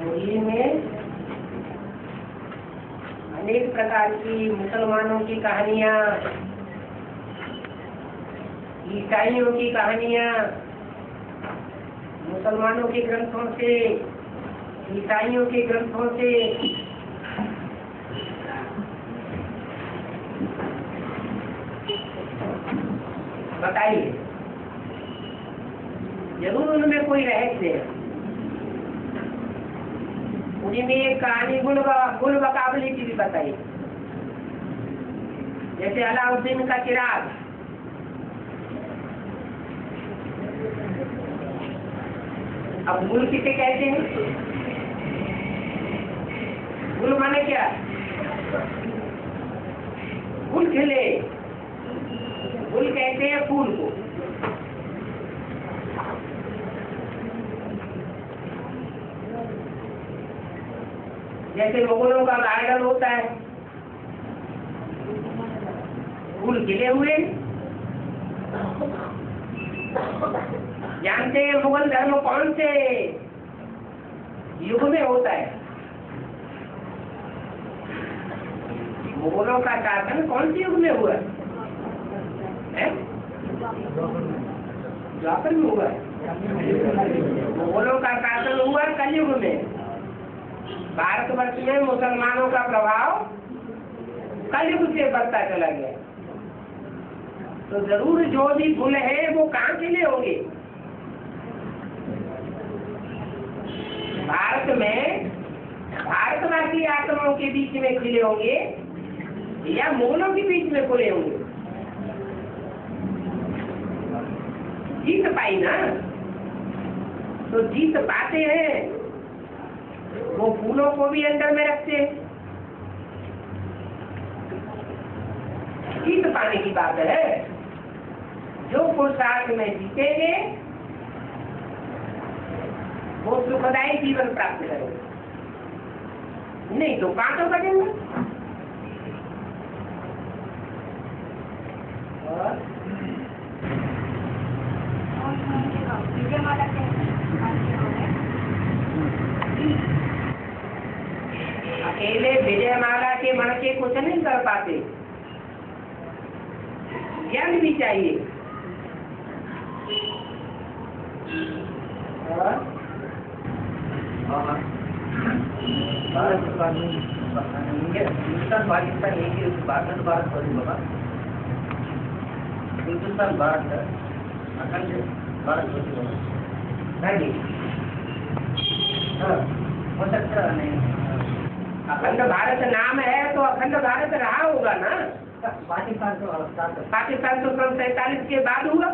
होली में अनेक प्रकार की मुसलमानों की कहानियाँ, ईसाइयों की कहानियाँ, मुसलमानों के ग्रंथों से, ईसाइयों के ग्रंथों से बताइए। जरूर उनमें कोई रहस्य है। उनमें एक कहानी गुल बकाबली की भी बताई, जैसे अलाउद्दीन का चिराग। अब गुल किसे कहते हैं? गुल माने क्या? गुल खिले, गुल कहते हैं फूल को। जैसे मुगलों का गार्डन होता है, फूल खिले हुए। जानते हैं मुगल धर्म कौन से युग में होता है? मुगलों का शासन कौन से युग में हुआ है? द्वापर में हुआ है। मुगलों का शासन हुआ कलयुग में। भारतवर्ष में मुसलमानों का प्रभाव कलयुग से बढ़ता चला गया। तो जरूर जो भी फूल है वो कहाँ खिले होंगे? भारत में भारतवासी आश्रमों के बीच में खिले होंगे या मुगलों के बीच में खुले होंगे? जीत पाई ना, तो जीत पाते हैं वो फूलों को भी अंदर में रखते हैं। जीत पाने की बात है। जो पुरुषार्थ में जीतेंगे वो सुखदायी जीवन प्राप्त करेंगे, नहीं तो कांटों बजेंगे। अकेले विजयमाला के मन के कुछ नहीं कर पाते, ज्ञान भी चाहिए। हिंदुस्तान पाकिस्तान एक ही भारत बाबा, हिंदुस्तान भारत अखंड भारत नहीं हो सकता नहीं। अखंड भारत नाम है तो अखंड भारत रहा होगा ना। पाकिस्तान तो सन 47 के बाद हुआ,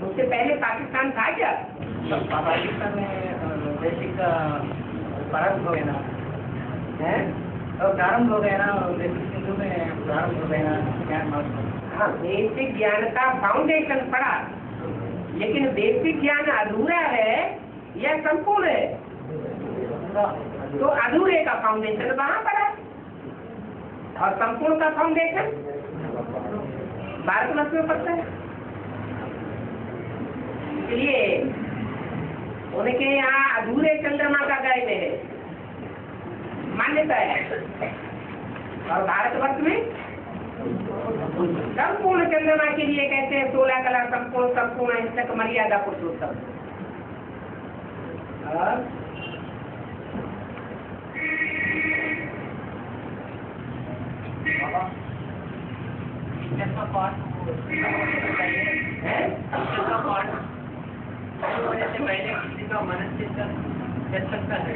उससे पहले पाकिस्तान था क्या? पाकिस्तान में बेसिक प्रारंभ हो गया ना है, और प्रारंभ हो गया ना, बेसिक हिंदू में प्रारंभ हो गया ना ज्ञान। हाँ, बेसिक ज्ञान का फाउंडेशन पड़ा, लेकिन बेसिक ज्ञान अधूरा है या संपूर्ण है? तो अधूरे का फाउंडेशन वहां पड़ा और संपूर्ण का फाउंडेशन भारतवर्ष में पड़ता है। इसलिए उनके यहाँ अधूरे चंद्रमा का गाय में है मान्यता है, और भारतवर्ष में संपूर्ण चंद्रमा के लिए कहते हैं 16 कला संपूर्ण, संपूर्ण हिंसक मर्यादा पुरुषोत्तम। पहले किसी का मनुष्य चल सकता है,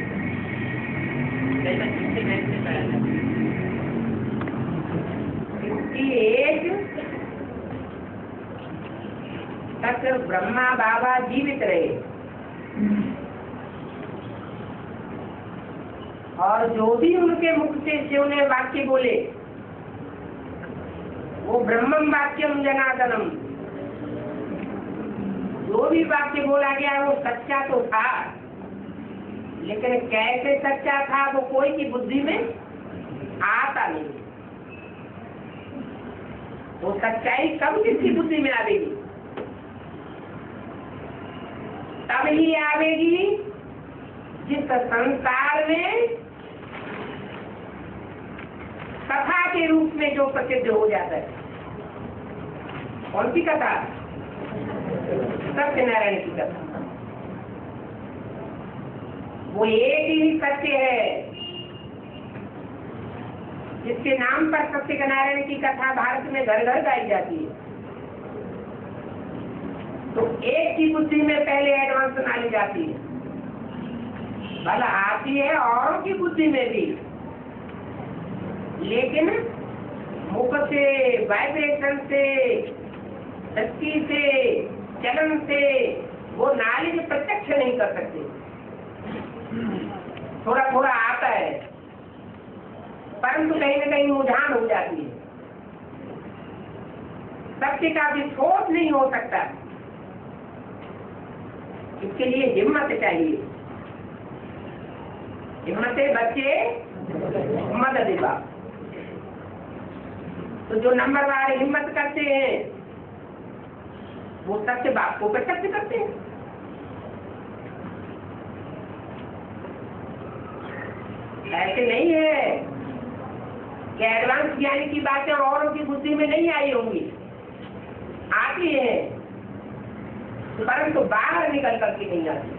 तक ब्रह्मा बाबा जीवित रहे, और जो भी उनके मुख से शिव ने वाक्य बोले वो ब्रह्मम वाक्यम जनार्दनम। जो भी वाक्य बोला गया वो सच्चा तो था, लेकिन कैसे सच्चा था वो कोई की बुद्धि में आता नहीं। वो सच्चाई कब किसकी बुद्धि में आवेगी? तब ही आवेगी जिस संसार में कथा के रूप में जो प्रसिद्ध हो जाता है। कौन सी कथा? सत्यनारायण की कथा। वो एक ही सत्य है जिसके नाम पर सत्यनारायण की कथा भारत में घर घर गाई जाती है। तो एक की बुद्धि में पहले एडवांस डाली जाती है, भला आती है औरों की बुद्धि में भी, लेकिन मुख से, वाइब्रेशन से, शक्ति से, चलन से वो नॉलेज प्रत्यक्ष नहीं कर सकते। थोड़ा थोड़ा आता है, परंतु कहीं न कहीं मुझान हो जाती है। सत्य का विस्फोट नहीं हो सकता। इसके लिए हिम्मत चाहिए। हिम्मत बच्चे मदद बाप। तो जो नंबरवार हिम्मत करते हैं वो सत्य बाप को प्रत्यक्ष करते हैं। ऐसे नहीं है कि एडवांस ज्ञान की बातें औरों की बुद्धि में नहीं आई होंगी, आती है, परंतु बाहर निकल करके नहीं आती।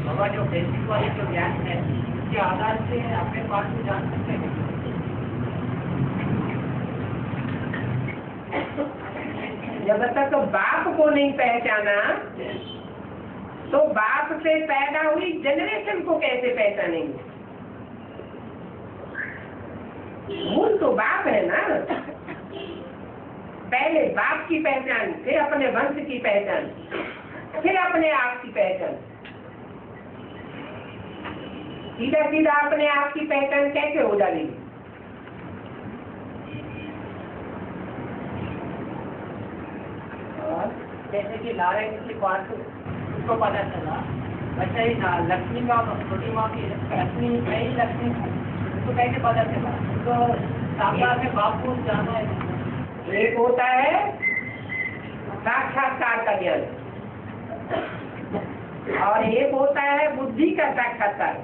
बाबा जो बेसिक वाली जो ज्ञान है उसके आधार से अपने पास में जान सकते हैं। जब तक बाप को नहीं पहचाना तो बाप से पैदा हुई जनरेशन को कैसे पहचानेंगे? मूल तो बाप है ना। पहले बाप की पहचान, फिर अपने वंश की पहचान, फिर अपने आप की पहचान। सीधा सीधा अपने आप की पहचान कैसे हो जाएगी? जैसे कि नारायण की बात उसको पता चला, वैसे ही लक्ष्मी का छोटी माँ की लक्ष्मी नई लक्ष्मी उसको कैसे पता चला? तो साक्षात में बाप को जाना है। एक होता है साक्षात्कार का ज्ञान और एक होता है बुद्धि का साक्षात्कार।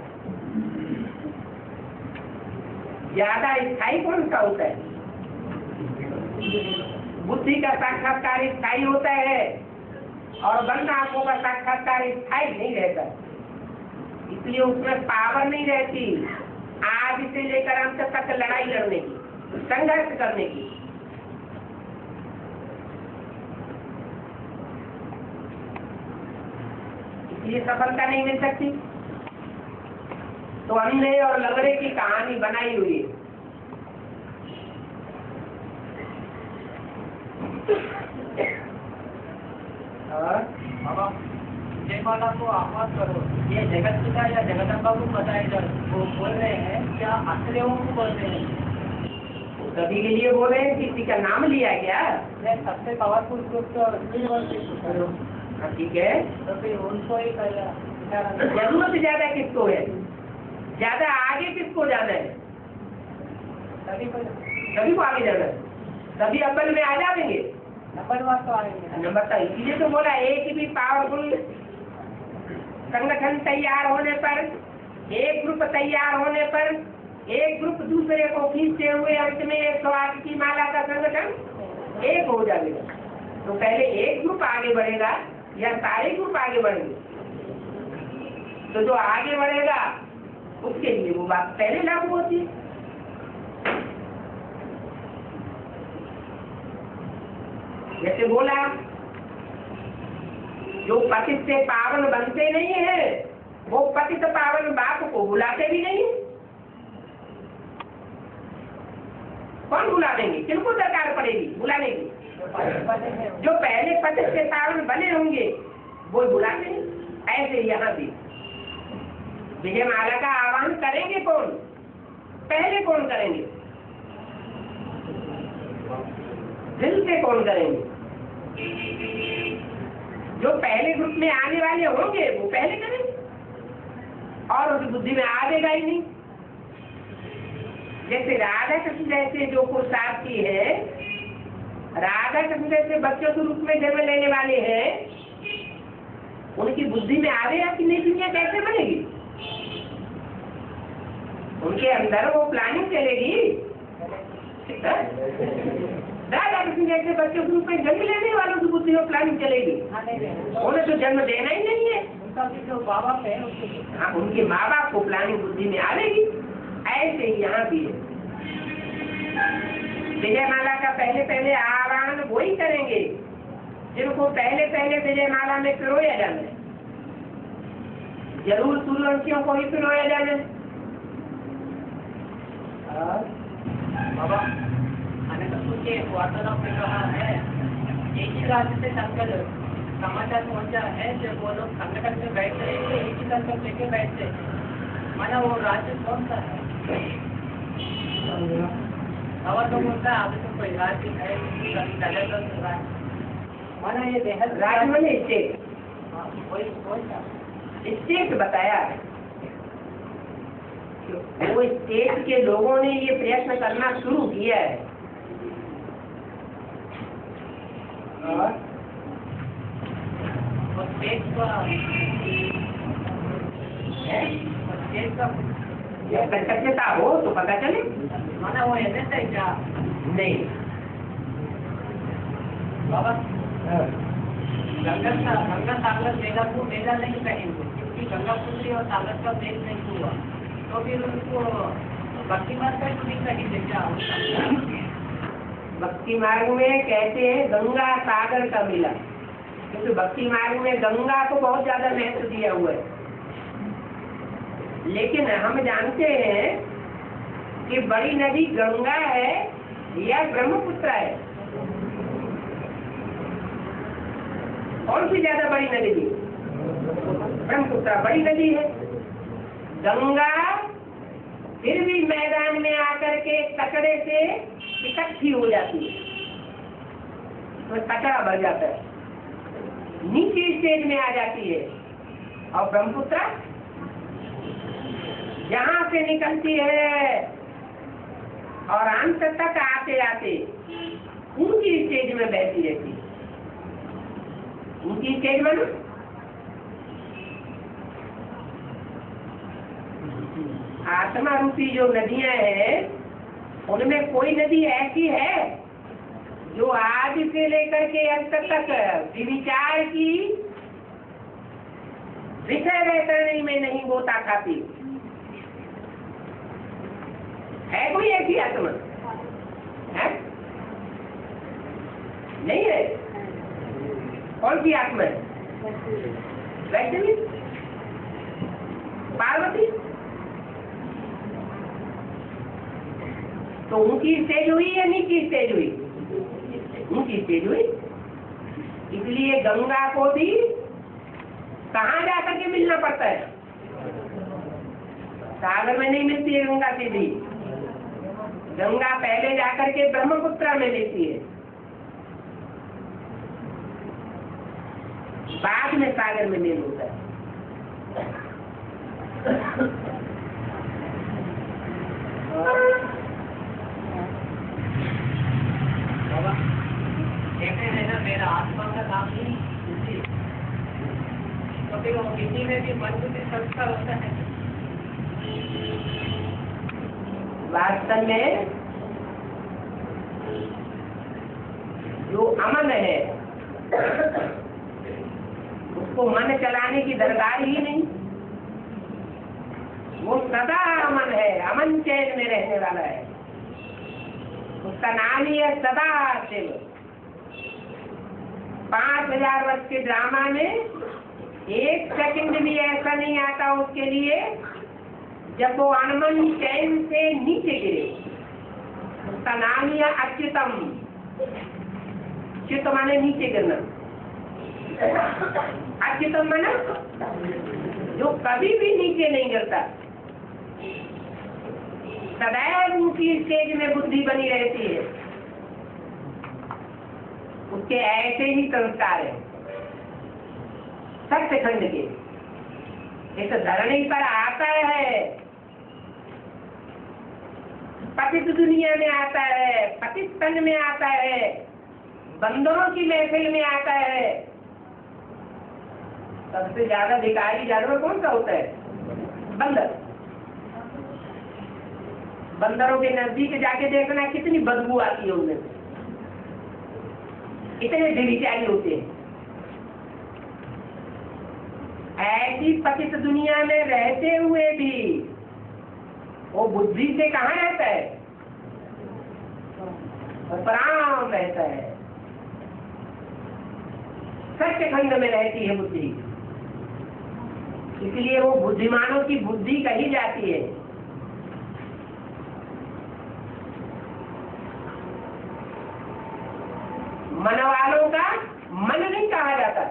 ज्यादा स्थायी कौन सा होता है? बुद्धि का साक्षात्कार स्थायी होता है और बंद आंखों का साक्षात्कार स्थायी नहीं रहता, इसलिए उसमें पावर नहीं रहती आज से लेकर अंत तक लड़ाई लड़ने की, संघर्ष करने की। इसलिए सफलता नहीं मिल सकती। तो अंधे और लंगड़े की कहानी बनाई हुई है। बाबा जयमाला को आह्वान करो, ये जगत पिता या जगदम्बा को बताए वो बोल रहे हैं, क्या आश्रयों को बोल रहे हैं? सभी के लिए बोल रहे हैं, किसी का नाम लिया गया? सबसे पावरफुल ग्रुप तो ठीक है, तो फिर उनको ही जरूरत ज्यादा किसको है? ज्यादा आगे किसको जाना है? सभी को आगे जाना है। सभी अव्वल में आ जाएंगे, नंबर वन तो आएंगे। नंबर तो इसलिए तो बोला एक भी पावरफुल संगठन तैयार होने पर, एक ग्रुप तैयार होने पर, एक ग्रुप दूसरे को खींचते हुए अंत में 108 की माला का संगठन एक हो जाएगा। तो पहले एक ग्रुप आगे बढ़ेगा या सारे ग्रुप आगे बढ़ेंगे? तो जो आगे बढ़ेगा उसके लिए वो बात पहले लागू होती है। जैसे बोला, जो पतित से पावन बनते नहीं है वो पतित पावन बाप को बुलाते भी नहीं। कौन बुला देंगे? किनको दरकार पड़ेगी बुलाने की? जो पहले पतित से पावन बने होंगे वो बुलाते नहीं। ऐसे यहाँ भी विजयमाला का आह्वान करेंगे कौन? पहले कौन करेंगे? दिल से कौन करेंगे? जो पहले ग्रुप में आने वाले होंगे वो पहले करेंगे और उनकी बुद्धि में आ देगा ही नहीं। जैसे राधा कृष्ण जैसे जो पुरुषार्थी है, राधा कृष्ण जैसे बच्चों के रूप में जन्म लेने वाले हैं, उनकी बुद्धि में आवेगा कि नहीं दुनिया कैसे बनेगी? उनके अंदर वो प्लानिंग चलेगी। राधा कृष्ण जैसे बच्चों के रूप में जन्म लेने वालों की बुद्धि में प्लानिंग चलेगी। उन्हें तो जन्म देना ही नहीं है। जो माँ बाप है हाँ, उनके माँ बाप को प्लानिंग बुद्धि में आवेगी। ऐसे ही यहाँ भी है। विजयमाला का पहले पहले आह्वान वही करेंगे जिनको पहले पहले विजयमाला में पिरोया जाना है। जरूर सूर्यवंशियों को ही पिरोया जाना है। बाबा अनंतपुर के वार्तालाप में कहा है, एक ही राज्य से संकल समाचार पहुंचा है, जब वो लोग संगठन में बैठ रहे थे, एक ही संकल्प लेके बैठते, माना वो राज्य कौन सा है? और लोग होता है, अभी तो कोई राज्य है, माना ये बेहद राज्य में स्टेट, कोई कौन सा स्टेट बताया है। वो स्टेट के लोगों ने ये प्रयत्न करना शुरू किया है। और स्टेट का सत्यता हो तो पता चले। माना वो ऐसे है क्या? नहीं बाबा गंगा सागर मेला को मेला नहीं कहेंगे, क्योंकि गंगा पुत्री और सागर का मेल नहीं हुआ, तो फिर उनको भक्ति मार्ग का नहीं कहेंगे क्या? भक्ति मार्ग में कहते हैं गंगा सागर का मिला, क्योंकि भक्ति मार्ग में गंगा को बहुत ज्यादा महत्व दिया हुआ है। लेकिन हम जानते हैं कि बड़ी नदी गंगा है या ब्रह्मपुत्र है? कौन सी ज्यादा बड़ी नदी है? ब्रह्मपुत्र बड़ी नदी है। गंगा फिर भी मैदान में आकर के कचड़े से इकट्ठी हो जाती है, तो कचरा बढ़ जाता है, नीचे स्टेज में आ जाती है। और ब्रह्मपुत्र जहां से निकलती है और अंत तक आते आते ऊंची स्टेज में बहती रहती है। ऊंची स्टेज में आत्मा रूपी जो नदियां हैं, उनमें कोई नदी ऐसी है जो आज से लेकर के अंत तक विचार की विषय वैतरणी में नहीं गोता खाती है? कोई ऐसी आत्मा है? नहीं है। कौन सी आत्मा है? वैष्णवी, पार्वती। तो ऊंची स्टेज हुई या नीची स्टेज हुई? ऊंची स्टेज हुई। इसलिए गंगा को भी कहाँ जाकर के मिलना पड़ता है? सागर में नहीं मिलती है गंगा सीधी। गंगा पहले जाकर के ब्रह्मपुत्र में मिलती है, बाद में सागर में मेल होता है। बाबा कहते हैं ना, मेरा आत्मा का नाम ही बुद्धि, तो फिर वो बुद्धि में भी मन बुद्धि संस्कार होता है। वास्तव में जो अमन है उसको मन चलाने की दरकार ही नहीं। वो सदा अमन है, अमन चैन में रहने वाला है। उसका नाम ही है सदा शिव। 5000 वर्ष के ड्रामा में एक सेकंड भी ऐसा नहीं आता उसके लिए जब वो अनमन चैन से नीचे गिरे। उसका नाम ही है अच्युतम। चित माने नीचे गिरना, अच्युतम माना जो कभी भी नीचे नहीं गिरता, सदैव ऊंची स्टेज में बुद्धि बनी रहती है। उसके ऐसे ही संस्कार है सत्यखंड के। इस धरणी पर आता है पतित दुनिया में आता है, पतित तन में आता है, बंदरों की महफिल में आता है। सबसे ज्यादा भिखारी जानवर कौन सा होता है? बंदर। बंदरों के नजदीक जाके देखना कितनी बदबू आती है उनमें, इतने दिलचारी होते हैं। ऐसी पतित दुनिया में रहते हुए भी वो बुद्धि से कहाँ रहता है? उपराम रहता है, सच्चखंड में रहती है बुद्धि। इसलिए वो बुद्धिमानों की बुद्धि कही जाती है। मन वालों का मन नहीं कहा जाता,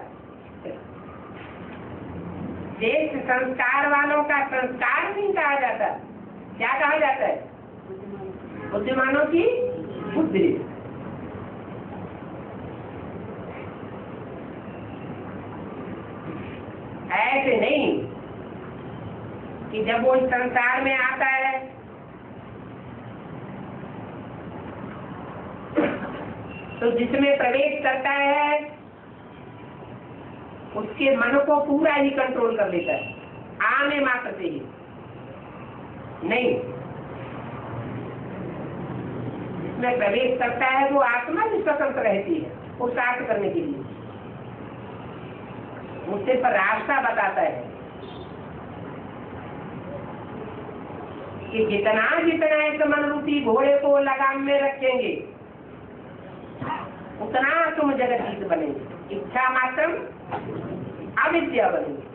श्रेष्ठ संस्कार वालों का संस्कार नहीं कहा जाता। क्या कहा जाता है? बुद्धिमानों की बुद्धि। ऐसे नहीं कि जब वो इस संसार में आता है तो जिसमें प्रवेश करता है उसके मन को पूरा ही कंट्रोल कर लेता है, आने मात्र से ही नहीं। जिसमें प्रवेश करता है वो आत्मा भी स्वतंत्र रहती है पुरुषार्थ करने के लिए, उससे पर रास्ता बताता है कि जितना जितना इस मनरूपी घोड़े को लगाम में रखेंगे उतना तुम जगदीश बनेंगे। इच्छा मात्र अविद्या बनेगी।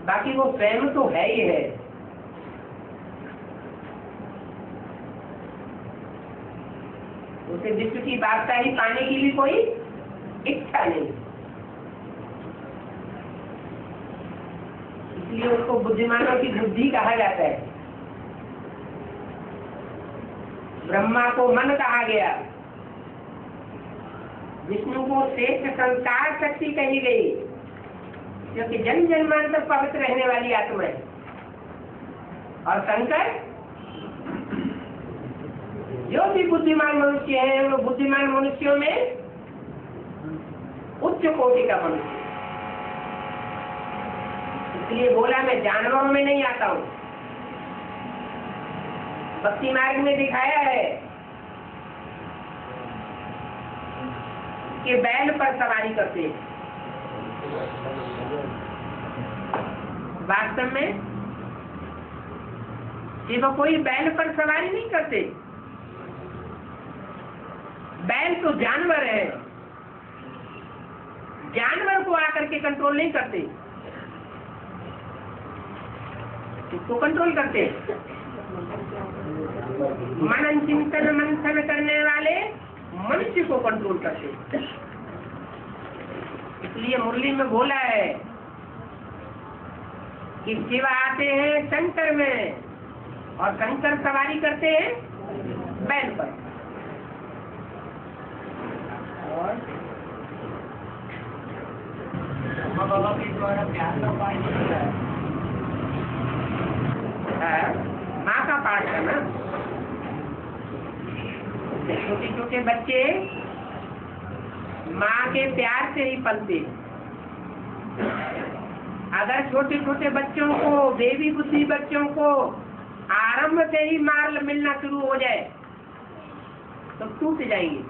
बाकी वो स्वयं तो है ही है। उसे विश्व की बादशाही पाने की भी कोई इच्छा नहीं, इसलिए उसको बुद्धिमानों की बुद्धि कहा जाता है। ब्रह्मा को मन कहा गया, विष्णु को श्रेष्ठ संस्कार शक्ति कही गई क्योंकि जन्म जन्मांतर पवित्र रहने वाली आत्मा है। और शंकर जो भी बुद्धिमान मनुष्य हैं वो बुद्धिमान मनुष्यों में उच्च कोटि का मनुष्य, इसलिए बोला मैं जानवरों में नहीं आता हूं। भक्ति मार्ग में दिखाया है कि बैल पर सवारी करते हैं। वास्तव में ये वो कोई बैल पर सवारी नहीं करते। बैल तो जानवर है, जानवर को आकर के कंट्रोल नहीं करते, इसको कंट्रोल करते। मनन चिंतन मंथन करने वाले मनुष्य को कंट्रोल करते। इसलिए मुरली में बोला है कि शिव आते हैं शंकर में और शंकर सवारी करते हैं बैल पर। बाबा के द्वारा प्यार का पाठ किया है। माँ का पाठ करना। छोटे छोटे बच्चे माँ के प्यार से ही पलते। अगर छोटे छोटे बच्चों को, बेबी बुद्धि बच्चों को आरंभ से ही मार मिलना शुरू हो जाए तो टूट जाएंगे।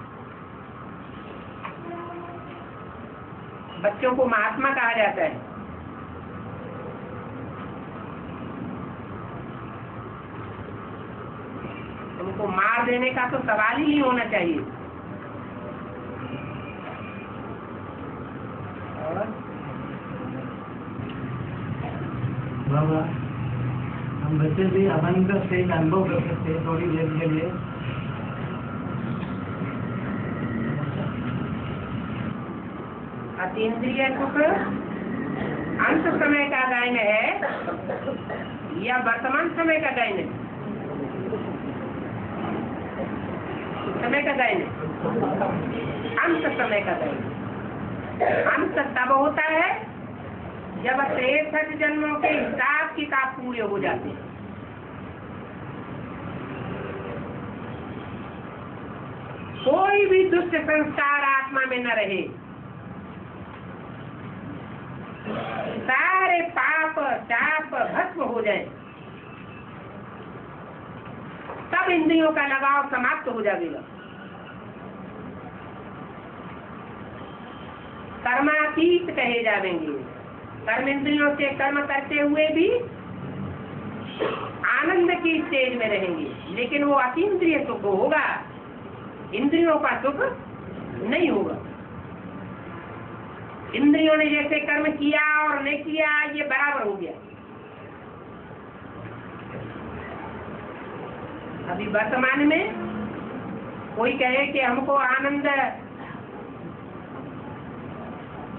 बच्चों को महात्मा कहा जाता है। उनको मार देने का तो सवाल ही नहीं होना चाहिए। बाबा हम बच्चे भी हवन का सही अनुभव कर सकते हैं थोड़ी देर के लिए। अतीन्द्रिय सुख अंत समय का गायन है या वर्तमान समय का गायन है? समय का गायन है, अंत समय का गायन। अंत तब होता है जब 63 जन्मों के हिसाब किताब पूरे हो जाते हैं। कोई भी दुष्ट संस्कार आत्मा में न रहे, सारे पाप चाप भस्म हो जाए, तब इंद्रियों का लगाव समाप्त हो जाएगा। कर्मातीत कहे जाएंगे। कर्म इंद्रियों से कर्म करते हुए भी आनंद की स्टेज में रहेंगे, लेकिन वो अतीन्द्रिय सुख होगा, इंद्रियों का सुख नहीं होगा। इंद्रियों ने जैसे कर्म किया और नहीं किया ये बराबर हो गया। अभी वर्तमान में कोई कहे कि हमको आनंद,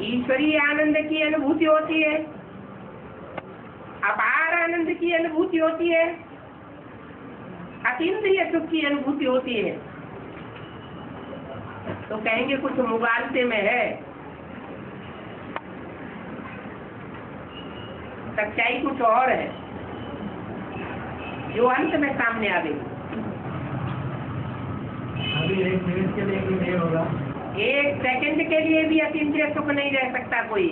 ईश्वरीय आनंद की अनुभूति होती है, अपार आनंद की अनुभूति होती है, अतीन्द्रिय सुख की अनुभूति होती है, तो कहेंगे कुछ मुगालते में है। सच्चाई कुछ और है जो अंत में सामने आएगी। अभी 1 मिनट के लिए भी नहीं होगा, 1 सेकंड के लिए भी अतीन्द्रिय सुख नहीं रह सकता कोई।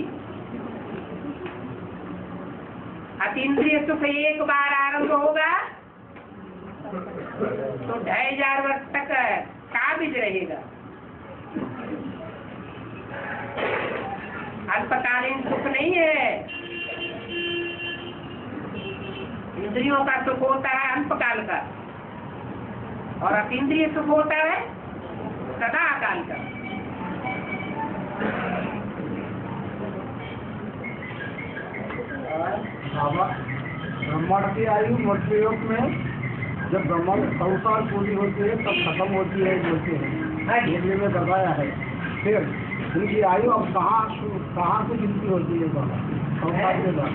अतीन्द्रिय सुख एक बार आरंभ होगा तो 2500 वर्ष तक काबिज रहेगा। अल्पकालीन सुख नहीं है। इंद्रियों का सुख होता है अल्पकाल का, और अतीन्द्रिय सुख होता है सदा काल का। ब्रह्मांड की आयु मृत्युयोग में जब ब्रह्मांड 100 साल पूरी होती है तब खत्म होती है बोलते हैं, हिंदी में बताया है। फिर उनकी आयु अब कहाँ से गिनती होती है? 100 साल के बाद,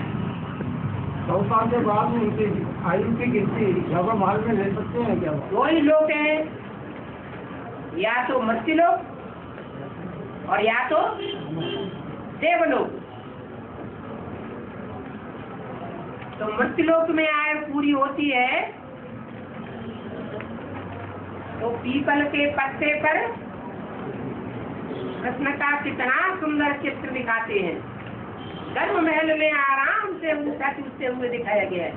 100 साल के बाद उनकी आयु की गिनती जगह महल में ले सकते हैं क्या? वही लोग हैं, या तो मृत्युलोक और या तो देवलोक। तो मृत्युलोक में आयु पूरी होती है तो पीपल के पत्ते पर कृष्ण का कितना सुंदर चित्र दिखाते हैं। गर्भ महल में आराम से उठते हुए दिखाया गया है।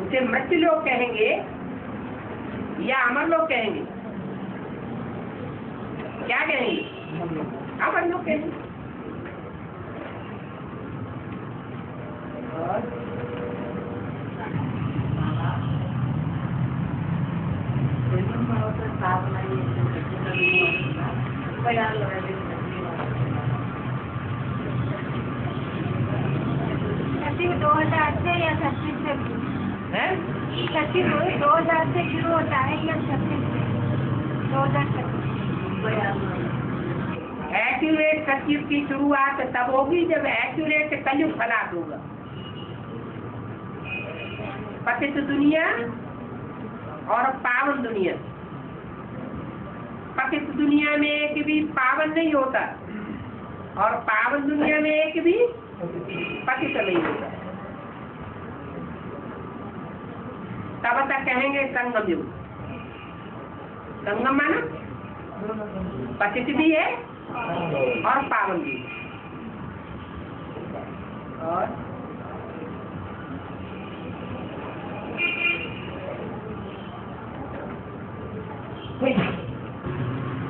उसे मृत्युलोक कहेंगे या अमरलोक कहेंगे? क्या कहेंगे? अमरलोक कहेंगे। सचिव 2000 से या 36 से? सचिव 2000 से शुरू होता है या 36 से? 2026। एक्यूरेट सचिव की शुरुआत तब होगी जब एक्यूरेट कलयुग फलाट होगा। पतित दुनिया और पावन दुनिया। पतित दुनिया में एक भी पावन नहीं होता और पावन दुनिया में एक भी पतित नहीं होता। तब तक कहेंगे संगम युग। संगम माना पतित भी है और पावन भी। और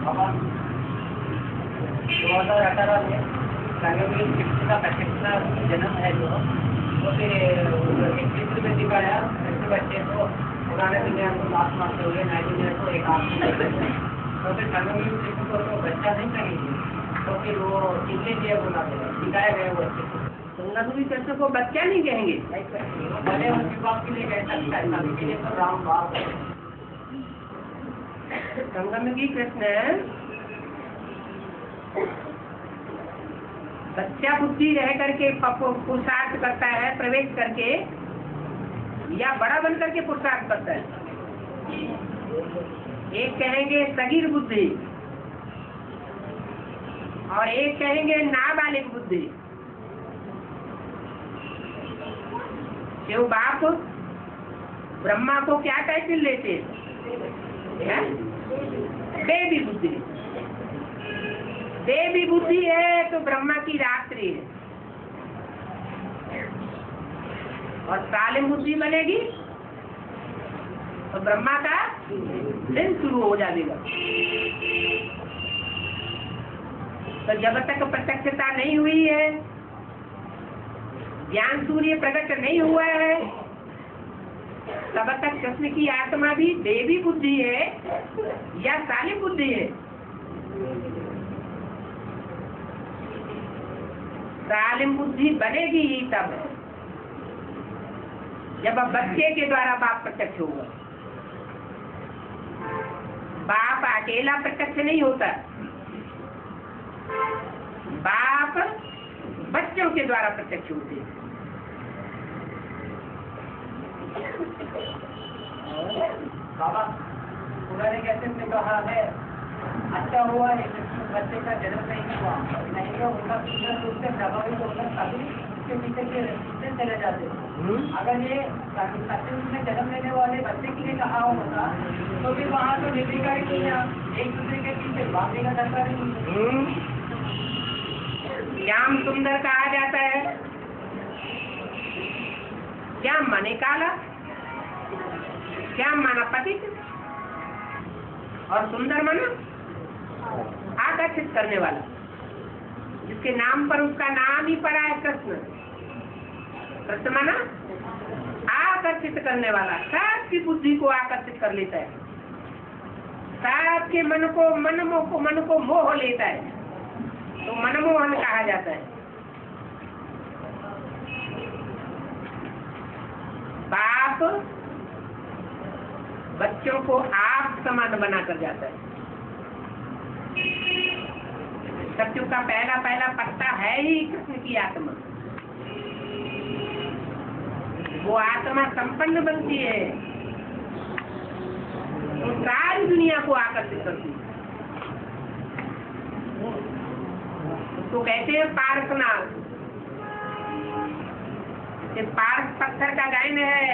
बाबा 2018 में संगम शिक्षा का 25वां जन्म है जो तो फिर एक चित्र में दिखाया ऐसे बच्चे को पुराने दुनिया को लास्ट मारते हुए नई दुनिया को एक हाथ में तो फिर संगम शिक्षा को तो बच्चा नहीं करेंगे तो फिर वो चिल्ले दिया बोला दिखाया गया वो बच्चे को। संगम कृष्ण को बच्चा नहीं कहेंगे। भले उनके बाप के लिए कह सकता है सभी के लिए तो राम बाप है। संगम की कृष्ण बच्चा बुद्धि रह करके पुरुषार्थ करता है, प्रवेश करके, या बड़ा बन करके पुरुषार्थ करता है। एक कहेंगे सगीर बुद्धि और एक कहेंगे नाबालिग बुद्धि। शिव बाप ब्रह्मा को क्या टाइटल लेते हैं? देवी बुद्धि। देवी बुद्धि है तो ब्रह्मा की रात्रि है, और सालिम बुद्धि बनेगी तो ब्रह्मा का दिन शुरू हो जाएगा। तो जब तक प्रत्यक्षता नहीं हुई है, ज्ञान सूर्य प्रकट नहीं हुआ है, तब तक कृष्ण की आत्मा भी देवी बुद्धि है या सालिम बुद्धि है? सालिम बुद्धि बनेगी ही तब जब बच्चे के द्वारा बाप प्रत्यक्ष होगा। बाप अकेला प्रत्यक्ष नहीं होता, बाप बच्चों के द्वारा प्रत्यक्ष होते हैं। बाबा पुराने कहते ने कहा है, अच्छा हुआ है बच्चे का जन्म नहीं हुआ, नहीं तो उनका सुंदर रूप से प्रभावित होकर सभी उसके पीछे चले जाते। अगर ये सत्य में जन्म लेने वाले बच्चे के लिए कहा होता तो फिर वहाँ तो निर्विकार किया, एक दूसरे के पीछे भागने का डर नहीं। श्याम सुंदर कहा जाता है, श्याम माने काला, श्याम माना पतित, और सुंदर माना आकर्षित करने वाला, जिसके नाम पर उसका नाम ही पड़ा है कृष्ण। कृष्ण माना आकर्षित करने वाला, सबकी बुद्धि को आकर्षित कर लेता है, सबके मन को मोह लेता है, तो मनमोहन कहा जाता है। बाप बच्चों को आप समान बनाकर जाता है। सत्युग का पहला पत्ता है ही कृष्ण की आत्मा। वो आत्मा संपन्न बनती है तो सारी दुनिया को आकर्षित करती है। तो कहते हैं पार्श्वनाथ, ये पार्श पत्थर का गायन है,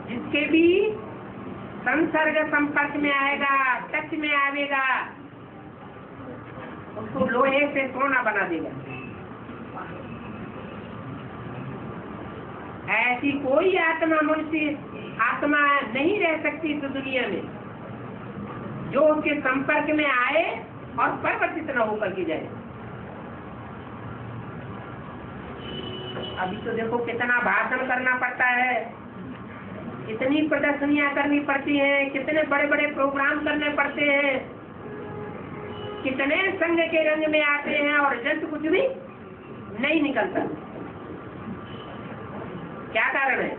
जिसके भी संसर्ग संपर्क में आएगा, टच में आवेगा, उसको लोहे से सोना बना देगा। ऐसी कोई आत्मा मनुष्य आत्मा नहीं रह सकती इस दुनिया में जो उसके संपर्क में आए और परिवर्तित न होकर के जाए। अभी तो देखो कितना भाषण करना पड़ता है, कितनी प्रदर्शनियां करनी पड़ती हैं, कितने बड़े बड़े प्रोग्राम करने पड़ते हैं, कितने संघ के रंग में आते हैं और रिजल्ट कुछ भी नहीं निकलता। क्या कारण है?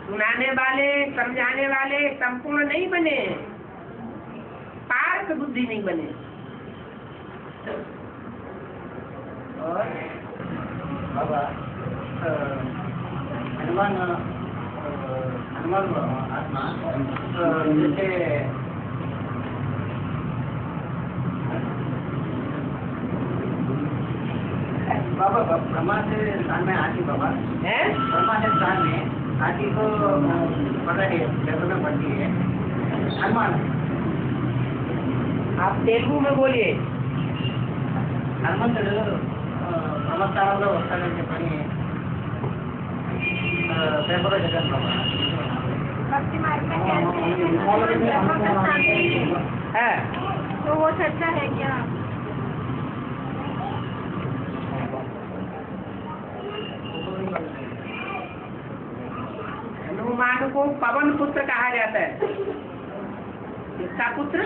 सुनाने वाले, समझाने वाले संपूर्ण नहीं बने, पार्थ बुद्धि नहीं बने। और बाबा हनुमान आत्मा जैसे बाबा ब्रह्मा से स्थान में आती, बाबा ब्रह्मा से स्थान में आती को पता है जगह में पड़ती है हनुमान। आप तेलुगु में बोलिए। హనుమంతుడు బ్రహ్మస్థానంలో వస్తాడని చెప్పని పేపర్లో చదివాను బాబా। भक्ति मार्ग में कहते हैं तो वो सच्चा है क्या? हनुमान को पवन पुत्र कहा जाता है। किसका पुत्र?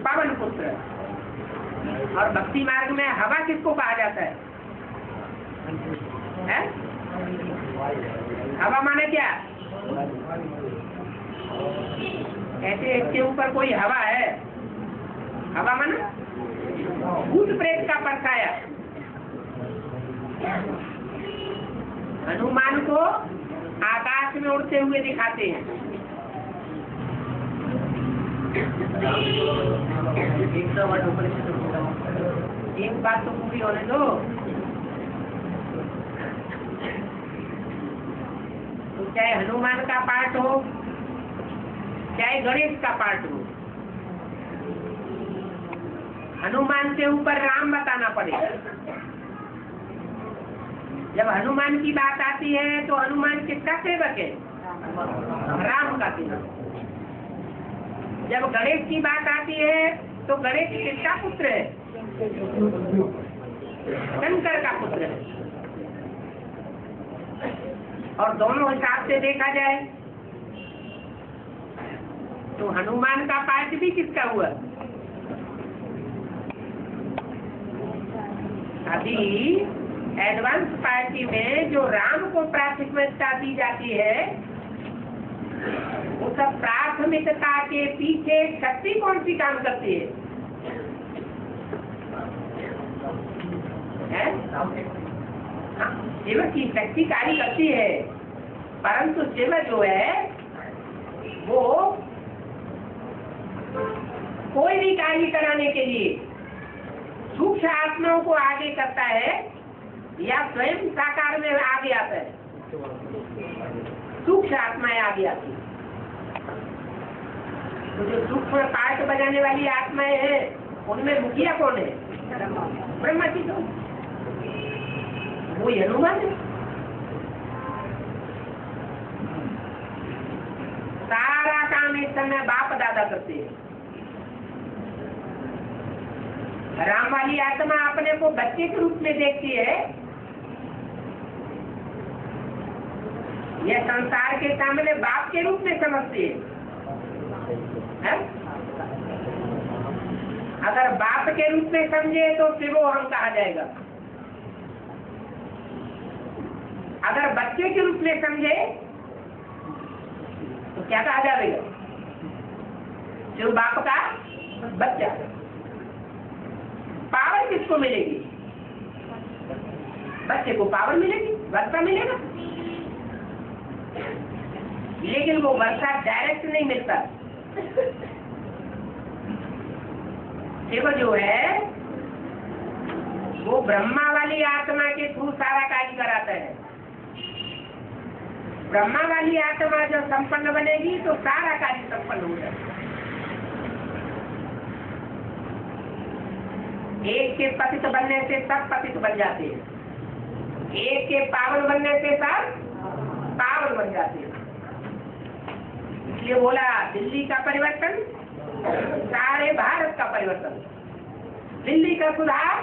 पवन पुत्र। और भक्ति मार्ग में हवा किसको कहा जाता है? हवा माने क्या? ऐसे इसके ऊपर कोई हवा है? हवा माने भूत प्रेत का परछाया। हनुमान को आकाश में उड़ते हुए दिखाते हैं। एक बात तो पूरी होने दो। चाहे हनुमान का पाठ हो, चाहे गणेश का पाठ हो, हनुमान के ऊपर राम बताना पड़ेगा। जब हनुमान की बात आती है तो हनुमान किसका सेवक है? राम का सेवक। जब गणेश की बात आती है तो गणेश किसका पुत्र है? शंकर का पुत्र है। और दोनों हिसाब से देखा जाए तो हनुमान का पाठ भी किसका हुआ? अभी एडवांस पार्टी में जो राम को प्राथमिकता दी जाती है, उस प्राथमिकता के पीछे शक्ति कौन सी काम करती है? सेवा की शक्ति कार्य करती है, परंतु सेवा जो है वो कोई भी कार्य कराने के लिए सूक्ष्म आत्माओं को आगे करता है या स्वयं साकार में आगे आता है? सूक्ष्म आत्माएं आगे आती है। तो जो सूक्ष्म पाठ बजाने वाली आत्माएं हैं, उनमें मुखिया कौन है? ब्रह्मा जी। तो वो हनुमान है। सारा काम इस समय बाप दादा करते हैं। राम वाली आत्मा अपने को बच्चे के रूप में देखती है। यह संसार के सामने बाप के रूप में समझती है? अगर बाप के रूप में समझे तो फिर वो हम कहा जाएगा। अगर बच्चे के रूप में समझे तो क्या कहा जाएगा? जो बाप का बच्चा। पावर किसको मिलेगी? बच्चे को पावर मिलेगी, वर्षा मिलेगा। लेकिन वो वर्षा डायरेक्ट नहीं मिलता। देखो जो है वो ब्रह्मा वाली आत्मा के थ्रू सारा कार्य कराता है। ब्रह्मा वाली आत्मा जब संपन्न बनेगी तो सारा कार्य संपन्न हो जाएगा। एक के पतित बनने से सब पतित बन जाते हैं। एक के पावन बनने से सब पावन बन जाते हैं। इसलिए बोला दिल्ली का परिवर्तन सारे भारत का परिवर्तन, दिल्ली का सुधार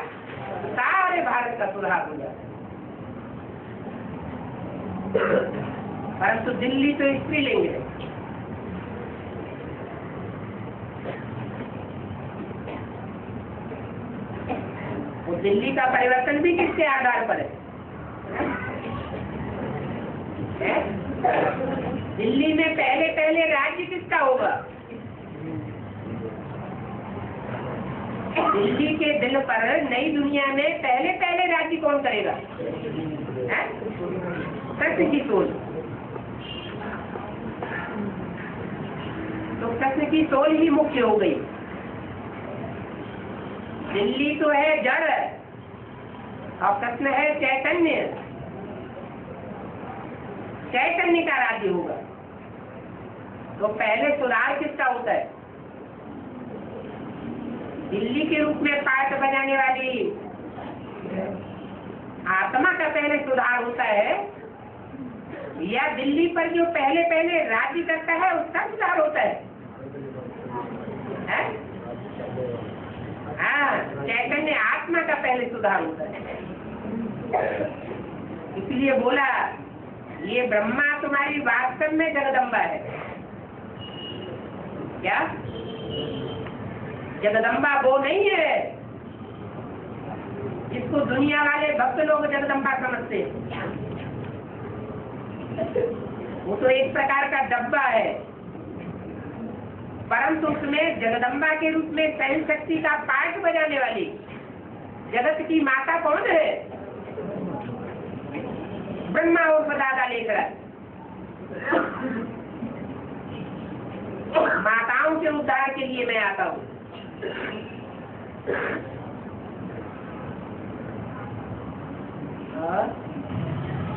सारे भारत का सुधार हो जाए। परंतु दिल्ली तो स्त्रीलिंग है। वो दिल्ली का परिवर्तन भी किसके आधार पर है? दिल्ली में पहले पहले राज्य किसका होगा? दिल्ली के दिल पर नई दुनिया में पहले पहले राज्य कौन करेगा? कृष्ण की सोच। तो कृष्ण की सोच ही मुख्य हो गई। दिल्ली तो है जड़ और कृष्ण है चैतन्य। चैतन्य का राज्य होगा। तो पहले सुधार किसका होता है? दिल्ली के रूप में पाठ बजाने वाली आत्मा का पहले सुधार होता है, या दिल्ली पर जो पहले पहले राज्य करता है उसका सुधार होता है? हाँ, चैतन्य आत्मा का पहले सुधार होता है। इसलिए बोला ये ब्रह्मा तुम्हारी वास्तव में जगदम्बा है। क्या जगदम्बा वो नहीं है जिसको दुनिया वाले भक्त लोग जगदम्बा समझते हैं। वो तो एक प्रकार का डब्बा है, परंतु उसमें जगदम्बा के रूप में सहन शक्ति का पाठ बजाने वाली जगत की माता कौन है? ब्रह्मा और दादा लेकर माताओं के उद्धार के लिए मैं आता हूँ।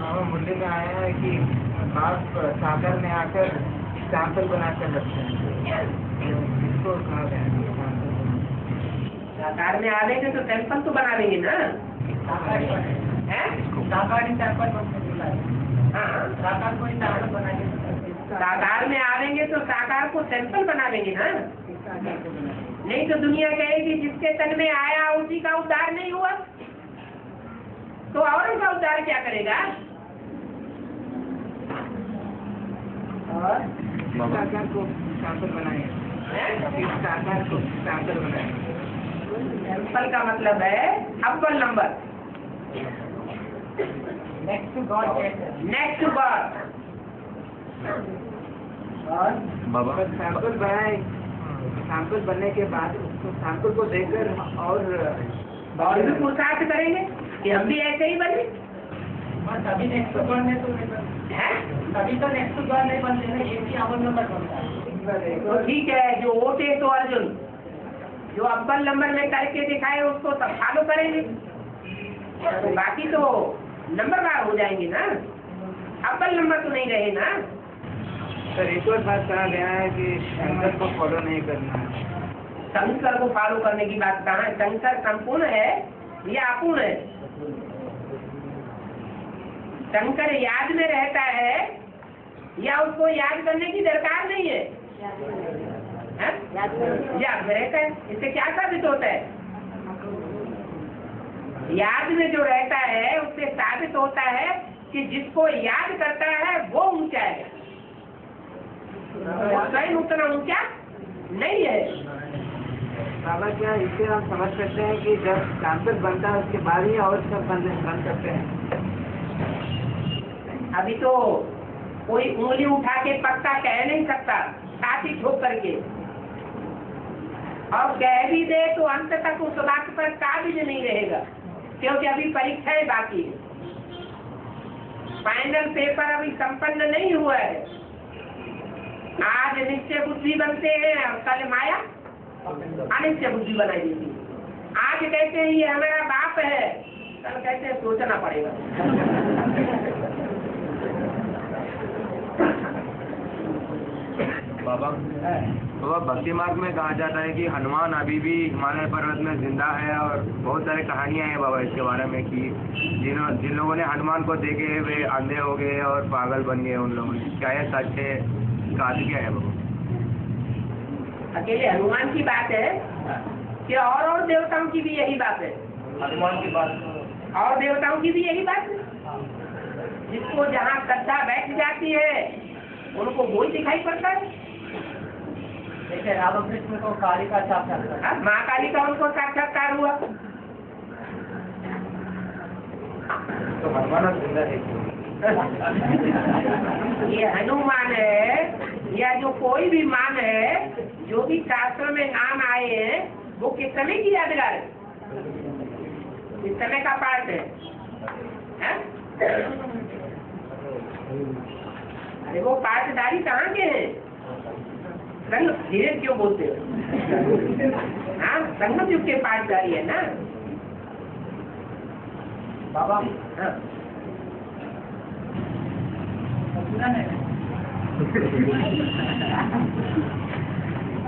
मुरली में आया है कि बाप सागर में आकर सैंपल बनाकर रखते हैं, इसको कहा गया है। साकार में आवेंगे तो सैंपल तो बना देंगे ना। हैं? साकारी सैंपल बनते हैं। हाँ, साकार को ही सैंपल बनाएंगे। साकार में आवेंगे तो साकार को सैंपल बना देंगे ना। नहीं तो दुनिया कहेगी जिसके तन में आया उसी का उद्धार नहीं हुआ, तो औरों का उद्धार क्या करेगा? और साकार को सैंपल बनाएंगे, इस साकार को सैंपल बनाएंगे। सैंपल का मतलब है अव्वल number, next to God, next to God. और बाबा सैंपल बनाए, सैंपल बनने के बाद उसको सैंपल को देखकर और भी पुरुषार्थ करेंगे कि हम भी ऐसे ही बने। तभी नेक्स्ट टू गॉड नहीं तो नहीं बनते हैं? तभी तो नेक्स्ट टू गॉड नहीं बनते ना, एक ही अव्वल नंबर बनता है। तो ठीक है, जो वोटे तो अर्जुन जो अव्वल नंबर में करके दिखाए उसको सब फॉलो करेंगे, तो बाकी तो नंबरवार हो जाएंगे ना, अव्वल नंबर तो नहीं रहे ना। सर एक और बात कहा गया है कि शंकर को फॉलो नहीं करना है। शंकर को फॉलो करने की बात कहाँ है? शंकर संपूर्ण है या अपूर्ण है? शंकर याद में रहता है या उसको याद करने की दरकार नहीं है? हैं? याद में रहता है। इससे क्या साबित होता है? याद में जो रहता है उससे साबित होता है कि जिसको याद करता है वो ऊंचा है, स्वयं उतना ऊंचा नहीं है। बाबा क्या इससे हम समझ सकते हैं कि जब सैंपल बनता है उसके बाद ही और सब बन सकते हैं? अभी तो कोई उंगली उठा के पक्का कह नहीं सकता, छाती ठोक करके, और कह भी दे तो अंत तक उस बात पर काबिज नहीं रहेगा, क्योंकि अभी परीक्षाएं बाकी है, फाइनल पेपर अभी संपन्न नहीं हुआ है। आज निश्चय बुद्धि बनते हैं और कल माया अनिश्चय बुद्धि बनाई देती है। आज कहते हैं ये हमारा बाप है, कल कहते हैं सोचना पड़ेगा। बाबा भक्ति मार्ग में कहा जाता है कि हनुमान अभी भी हिमालय पर्वत में जिंदा है, और बहुत सारी कहानियां हैं बाबा इसके बारे में कि जिन लोगों ने हनुमान को देखे वे अंधे हो गए और पागल बन गए उन लोगों ने। क्या यह सच है? काज क्या है बाबा? अकेले हनुमान की बात है कि और देवताओं की भी यही बात है? हनुमान की बात और देवताओं की भी यही बात है। जिसको जहाँ श्रद्धा बैठ जाती है उनको वो ही दिखाई पड़ता है। जैसे रामकृष्ण को काली का साक्षात्कार, माँ काली का उनको साक्षात्कार हुआ। तो हनुमान जिंदा है। ये हनुमान है या जो कोई भी मान है, जो भी शास्त्र में नाम आए हैं वो किस समय की यादगार है? किस समय का पाठ है? अरे वो पाठधारी कहाँ के हैं? संग धीरे क्यों बोलते हो? हाँ, संगम युग के पाठधारी है ना बाबा। हाँ।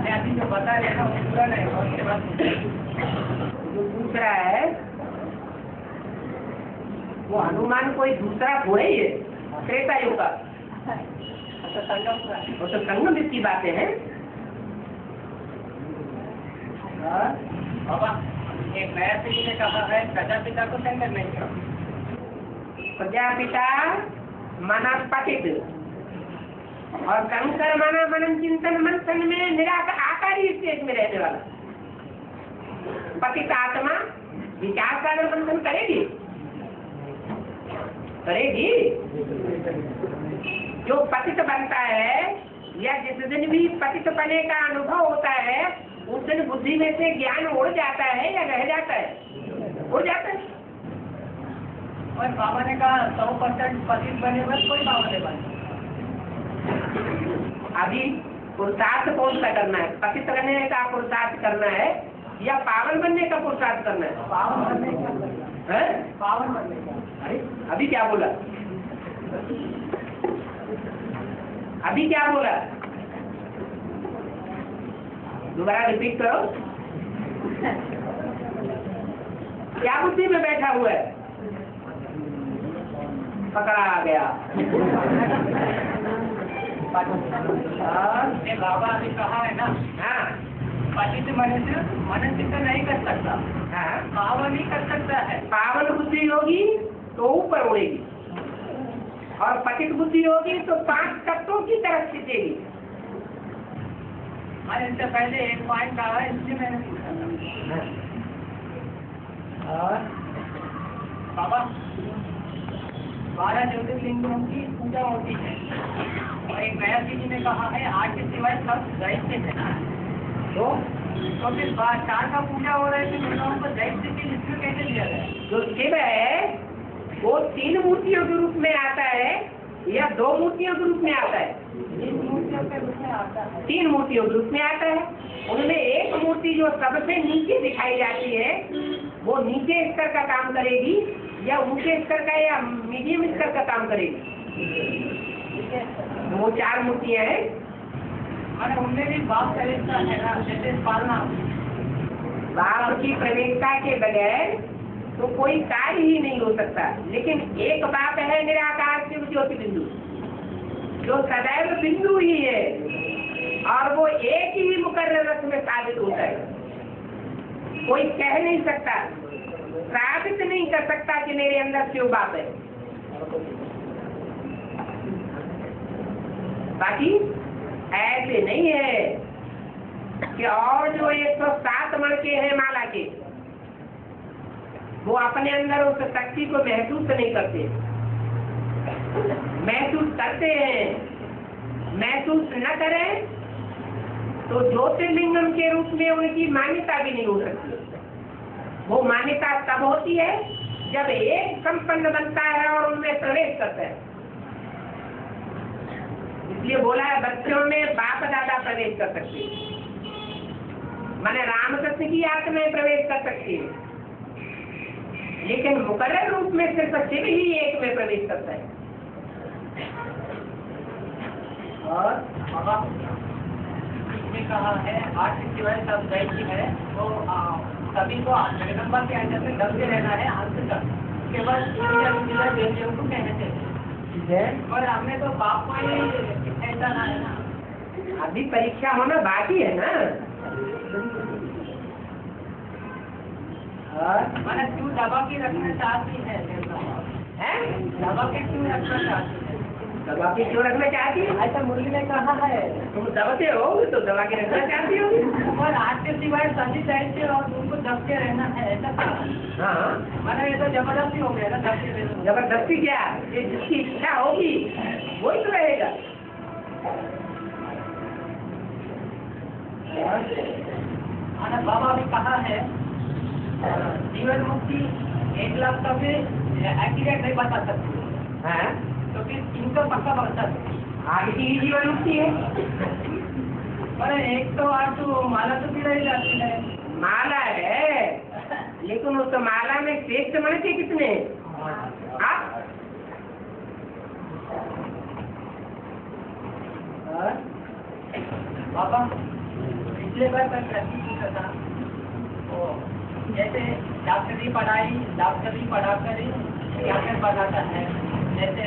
अभी जो बता रहे हैं वो पूरा नहीं, और उसके बाद जो दूसरा है वो हनुमान कोई दूसरा थोड़ा ही है, त्रेता युग का। तो संगम पूरा है। वो तो संगम युग की बातें हैं। बाबा एक नया पीढ़ी ने कहा है प्रजापिता को संगम नहीं करो। प्रजापिता माना पतित और कंकर माना मनन चिंतन मंथन में निराकार आकारी स्टेज में रहने वाला। पतित आत्मा विचार सागर मंथन करेगी करेगी। जो पतित बनता है या जिस दिन भी पतित बने का अनुभव होता है उस दिन बुद्धि में से ज्ञान उड़ जाता है या रह जाता है? उड़ जाता है। और बाबा ने कहा 100% पतित बने बस कोई बाबा नहीं बने। अभी पुरुषार्थ कौन सा करना है? पतित बनने का पुरुषार्थ करना है या पावन बनने का पुरुषार्थ करना है? पावन बनने का, हैं? पावन बनने का। अरे अभी क्या बोला? अभी क्या बोला, दोबारा रिपीट करो। क्या बुद्धि में बैठा हुआ है? पकड़ा आ गया। ये बाबा अभी कहा है ना, हाँ पतित मनुष्य तो नहीं कर सकता, हाँ, पावन ही कर सकता है। पावन बुद्धि होगी तो ऊपर उड़ेगी, और पतित बुद्धि होगी तो 5 तत्वों की तरफ खींचेगी। मैंने इससे पहले एक पॉइंट कहा है, इसलिए मैंने पूछा था। और बाबा 12 ज्योतिर्लिंगों की पूजा होती है, और एक नया जी ने कहा है 8 के सिवाय सब दैत्य है। तो फिर 4 का पूजा हो रहा है तो लोगों को दैत्य के इसमें कैसे दिया गया? जो शिव है वो 3 मूर्तियों के रूप में आता है या 2 मूर्तियों के रूप में आता है? 3 मूर्तियों के रूप में आता है। 3 मूर्तियों के रूप में आता है। उनमें एक मूर्ति जो सबसे नीचे दिखाई जाती है वो नीचे स्तर का काम करेगी या ऊंचे स्तर का या मीडियम स्तर का काम करेगी। वो 4 मूर्तियां हैं। मैंने उनमें भी बाप प्रवेशता है ना, जैसे पालना। बाप की प्रवेशता के बगैर तो कोई कार्य ही नहीं हो सकता। लेकिन एक बाप है निराकार शिव ज्योति बिंदु, जो सदैव बिंदु ही है, और वो एक ही मुकर्रर रथ में साबित होता है। कोई कह नहीं सकता, साबित नहीं कर सकता कि मेरे अंदर शिव बाप है। बाकी ऐसे नहीं है कि और जो 107 मणके हैं माला के, वो अपने अंदर उस शक्ति को महसूस नहीं करते। महसूस करते हैं, महसूस न करें तो ज्योतिर्लिंगम के रूप में उनकी मान्यता भी नहीं हो सकती। वो मान्यता तब होती है जब एक संपन्न बनता है और उनमें प्रवेश करता है। इसलिए बोला है बच्चों में बाप दादा प्रवेश कर सकते हैं, माने रामकृष्ण की आत्मा प्रवेश कर सकती है, लेकिन मुकर्रर रूप में सिर्फ शिव ही एक में प्रवेश करता है। और बाबा इसमें कहा है 8 के सिवाय सब दैत्य है, तो सभी को जगदम्बा के अंदर में दबे रहना है अंत तक। उसके बाद देवियों को कहते हैं, और हमने तो बाप को ही ऐसा ना है ना। अभी परीक्षा होना बाकी है ना। मैंने क्यों दबा के रखना चाहती है? दबा के क्यों रखना चाहती है? दबा के क्यों रखना चाहती है? ऐसा मुरली ने कहा है। तुम दबते हो तो दबा के रखना चाहती हो। और 8 के सिवाय सभी दैत्य और उनको दब के रहना है, ऐसा कहा। हाँ, मैंने ये तो जबरदस्ती हो गया ना, दब के रहना। जबरदस्ती क्या, ये जिसकी इच्छा होगी वही तो रहेगा। मैंने बाबा भी कहा है जीवन मुक्ति 1 लाख का भी एक्यूरेट नहीं बता सकती। हाँ, तो फिर इनको पक्का बता सकती। आगे की जीवन मुक्ति है। अरे एक तो आज तो माला तो पिलाई जाती है। माला है, लेकिन उस माला में श्रेष्ठ मणके कितने हैं? बाबा पिछले बार तक लड़की पूछा था, तो जैसे डॉक्टरी पढ़ाकर क्या बनाता है, जैसे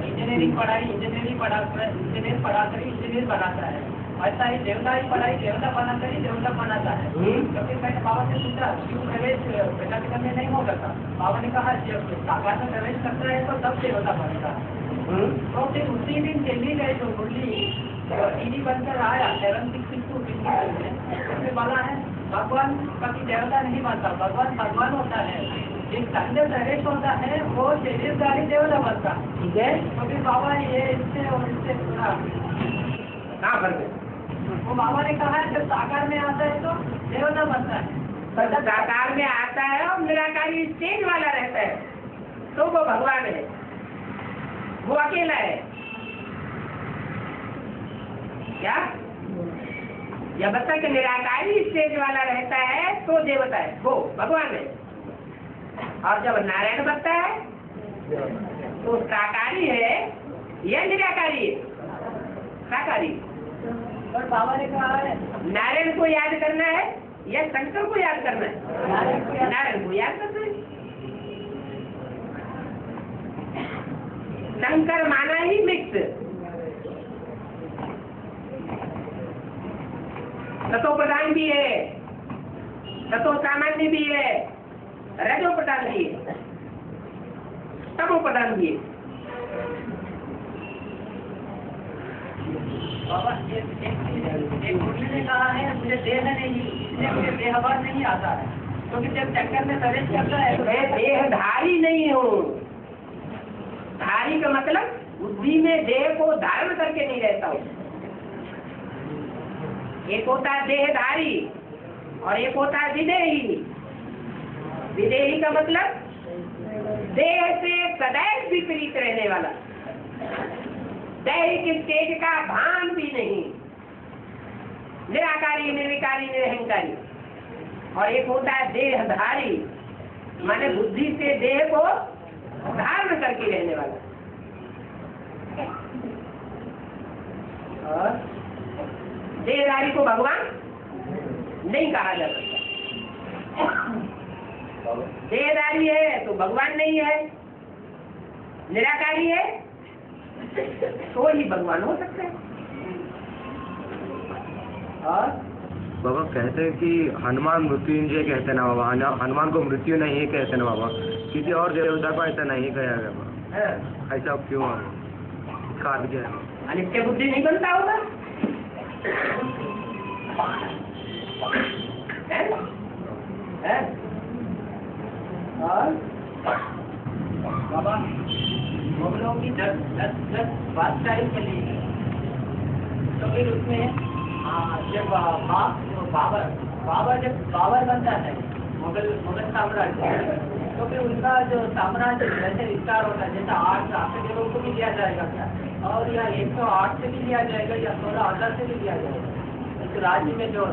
इंजीनियरिंग पढ़ाई इंजीनियर पढ़ाकर इंजीनियर बनाता है, ऐसा ही देवता ही पढ़ाई देवता बनाता है। तो फिर मैंने बाबा से पूछा क्यों प्रवेश पिता के में नहीं हो सकता? बाबा ने कहा जब साकार में प्रवेश करता है तो तब देवता बनता है। तो फिर उसी दिन चली गई तो मुरली टीवी बनकर आया 762 उसमें बोला है भगवान कभी देवता नहीं बनता, भगवान होता है। जिस अंदर प्रवेश होता है वो शरीरधारी देवता बनता। ठीक है, तो फिर बाबा ये इससे और इससे पूरा कहाँ फर्क है? वो बाबा ने कहा है जब साकार में आता है तो देवता बनता है, पर जब साकार में आता है और निराकारी स्टेज वाला रहता है तो वो भगवान है, वो अकेला है। क्या या बता कि निराकारी स्टेज वाला रहता है तो देवता है, वो भगवान है। और जब नारायण बनता है तो साकारी है या निराकारी है? साकारी। और बाबा ने कहा है नारायण को याद करना है या शंकर को याद करना है? नारायण को याद करना है। शंकर माना ही मिक्स, तत्व प्रधान भी है, तत्व सामान्य भी है, रजो प्रधान भी है, तमो प्रधान भी है। बाबा एक बुढ़ी ने कहा है मुझे देह नहीं, इसलिए मुझे देहभान नहीं आता है, क्योंकि जब चक्कर में प्रवेश करता है तो मैं देहधारी नहीं हूँ। धारी का मतलब बुद्धि में देह को धारण करके नहीं रहता हूँ। एक होता है देहधारी और एक होता है विदेही। विदेही का मतलब देह से सदैव विपरीत रहने वाला, दैहिक स्टेज का भान भी नहीं, निराकारी, निर्विकारी, निरहंकारी। और एक होता है देहधारी, माने बुद्धि से देह को धारण करके रहने वाला। और देहधारी को भगवान नहीं कहा जा सकता। देहधारी है तो भगवान नहीं है, निराकारी है तो ही भगवान हो सकता है। और बाबा कहते हैं कि हनुमान मृत्युंजय कहते हैं ना बाबा, हनुमान को मृत्यु नहीं कहते ना बाबा, किसी और देवता को ऐसा नहीं कहा गया बाबा, ऐसा क्यों है? कारण क्या है? अनित्य बुद्धि नहीं बनता होगा। है? और बाबा मुगलों की 10 बादशाही चली, तो फिर उसमें जब बाबर जब बाबर बनता है मुगल साम्राज्य, तो फिर उनका जो साम्राज्य जैसे विस्तार होता है, जैसा 8 लोगों को भी लिया जाएगा क्या, और या 108 से भी लिया जाएगा या 16,000 से भी लिया जाएगा। इस राज्य में जो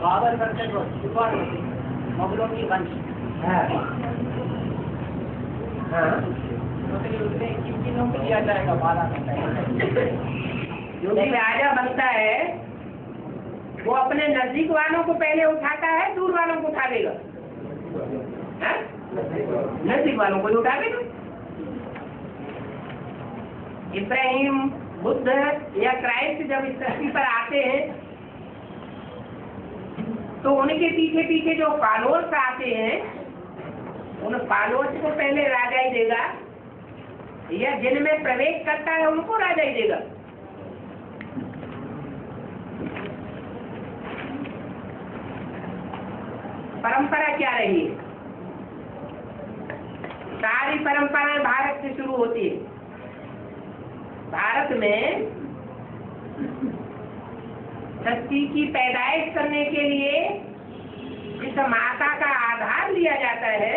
बाबर करके जो शुरुआत होती है मुगलों की वंश, तो फिर उसमें किन को लिया जाएगा 12 में? जो भी राजा बनता है वो अपने नजदीक वालों को पहले उठाता है, दूर वालों को उठा देगा। नजदीक वालों को ही उठा देगा। इब्राहिम, बुद्ध या क्राइस्ट जब इस धरती पर आते हैं तो उनके पीछे पीछे जो फॉलोअर्स आते हैं, उन फॉलोअर्स को पहले राजा ही देगा, या जिनमें प्रवेश करता है उनको राजा ही देगा। परंपरा क्या रही है? सारी परंपराएं भारत से शुरू होती है। भारत में सृष्टि की पैदाइश करने के लिए जिस माता का आधार लिया जाता है,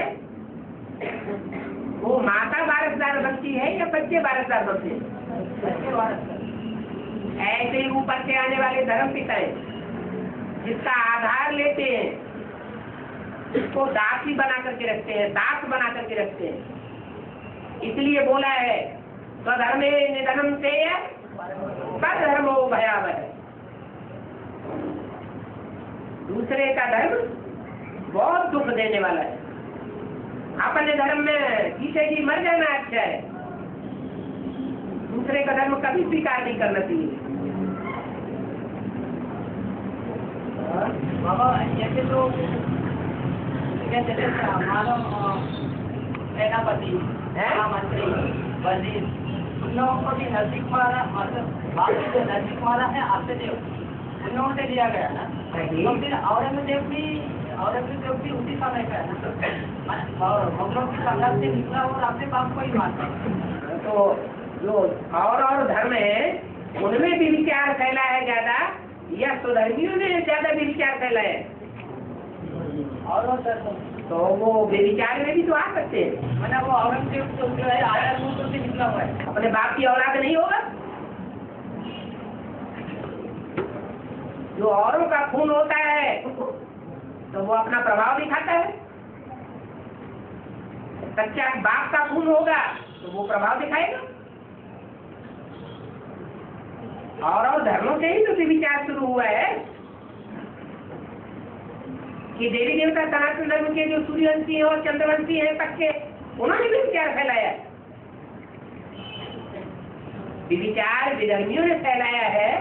वो माता वारसदार बनती है या बच्चे वारसदार बनते हैं? ऐसे ही ऊपर से आने वाले धर्म पिता जिसका आधार लेते हैं उसको दासी बना करके रखते हैं, दास बना करके रखते हैं। इसलिए बोला है स्वधर्मे निधनम से स्वधर्मो भयावह। दूसरे का धर्म बहुत दुख देने वाला है। अपने धर्म में जीते जी मर जाना अच्छा है, दूसरे का धर्म कभी स्वीकार नहीं करना चाहिए। बाबा जैसे तो जैसे मानो सेनापति, मंत्री, वजीर, उन लोगों को भी नजदीक वाला, मतलब बाकी जो नजदीक वाला है आर्यदेव, उन लोगों से लिया गया ना। तो फिर औरंगजेब भी उसी समय का है ना, और मुगलों की संघर्ष से निकला और अपने बाप को ही मानते हैं। तो जो और धर्म है उनमें भी विचार फैला है ज्यादा, या स्वधर्मियों में ज्यादा भी विचार फैला है? और तो वो बेविचार में भी तो आ सकते हैं। मतलब वो औरंगजेब तो जो है आया मूत्र से निकला हुआ है, अपने बाप की औलाद नहीं होगा। जो औरों का खून होता है तो वो अपना प्रभाव दिखाता है। सच्चा बाप का खून होगा तो वो प्रभाव दिखाएगा। और धर्मों से ही तो विचार शुरू हुआ है कि देवी देवता सनातन धर्म के जो सूर्यवंशी है और चंद्रवंशी है पक्के, उन्होंने भी विचार फैलाया। विचार विधर्मियों ने फैलाया है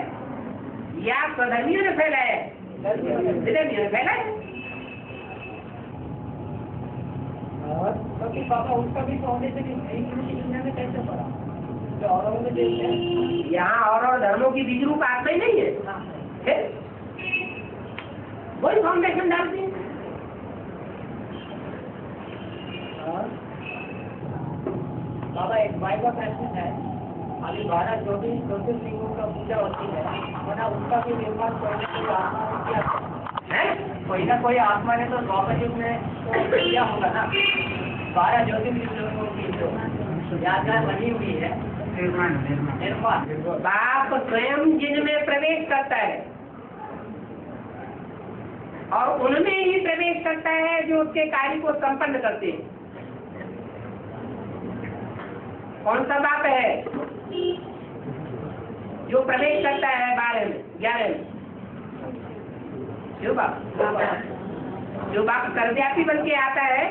या स्वधर्मियों ने फैलाया है? विधर्मियों ने फैलाया। तो पापा उसका भी फाउंडेशन इंडिया में कैसे पड़ा? जो औरों में देखते हैं यहाँ और धर्मों की बीज रूप आत्मा ही नहीं है, फिर वही फाउंडेशन डालती है। बाबा एक भाई का प्रश्न है, अभी 12 ज्योतिर्लिंगों का पूजा होती है, वरना उसका भी निर्माण कोई ना कोई आत्मा ने किया है। कोई ना कोई आत्मा ने तो द्वापर युग में तो किया होगा ना। 12 ज्योतिर्लिंगों की जो यादगार बनी हुई है, निर्माण बाप स्वयं जिनमें प्रवेश करता है और उनमें ही प्रवेश करता है जो उसके कार्य को संपन्न करते हैं। कौन सा बाप है जो प्रवेश करता है 12 में 11 में? जो बाप सर्वव्यापी बन के आता है,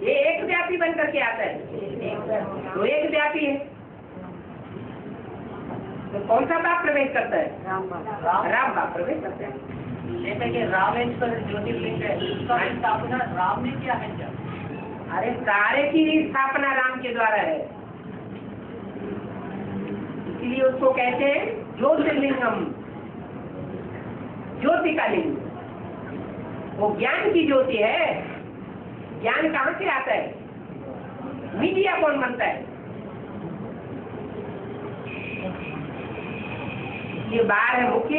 ये एक व्यापी बन करके आता है, तो एक व्यापी है। तो कौन सा बाप प्रवेश करता है? राम बाप प्रवेश करते हैं। जैसे कि रामेश्वर ज्योतिर्लिंग है, उसका स्थापना राम ने किया है क्या? अरे सारे की स्थापना राम के द्वारा है, इसलिए उसको कहते हैं ज्योतिर्लिंगम, ज्योति का लिंग। वो ज्ञान की ज्योति है। ज्ञान कहाँ से आता है? मीडिया कौन बनता है? ये बार है मुख्य।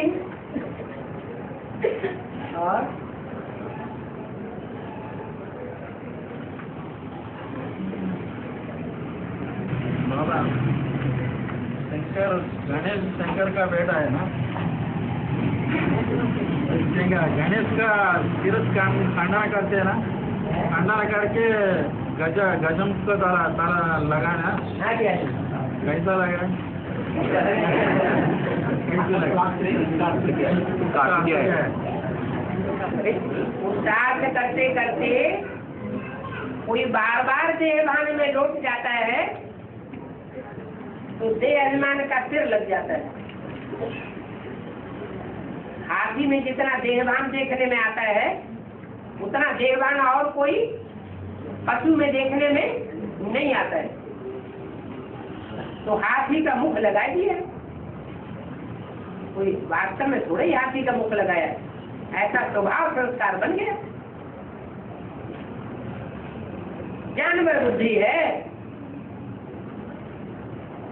और बाबा शंकर, गणेश शंकर का बेटा है ना, गणेश का तीर्थ खंडन करते हैं ना, खंडन करके गजम को तारा लगाना कैसा लग रहा है? उच्चार करते करते कोई बार बार देहभान में लौट जाता है तो देह अभिमान का सिर लग जाता है। हाथी में जितना देहभान देखने में आता है उतना देहभान और कोई पशु में देखने में नहीं आता है। तो हाथी का मुख लगा दिया, कोई वास्तव में थोड़ा ही हाथी का मुख लगाया, ऐसा स्वभाव संस्कार बन गया। जानवर बुद्धि है,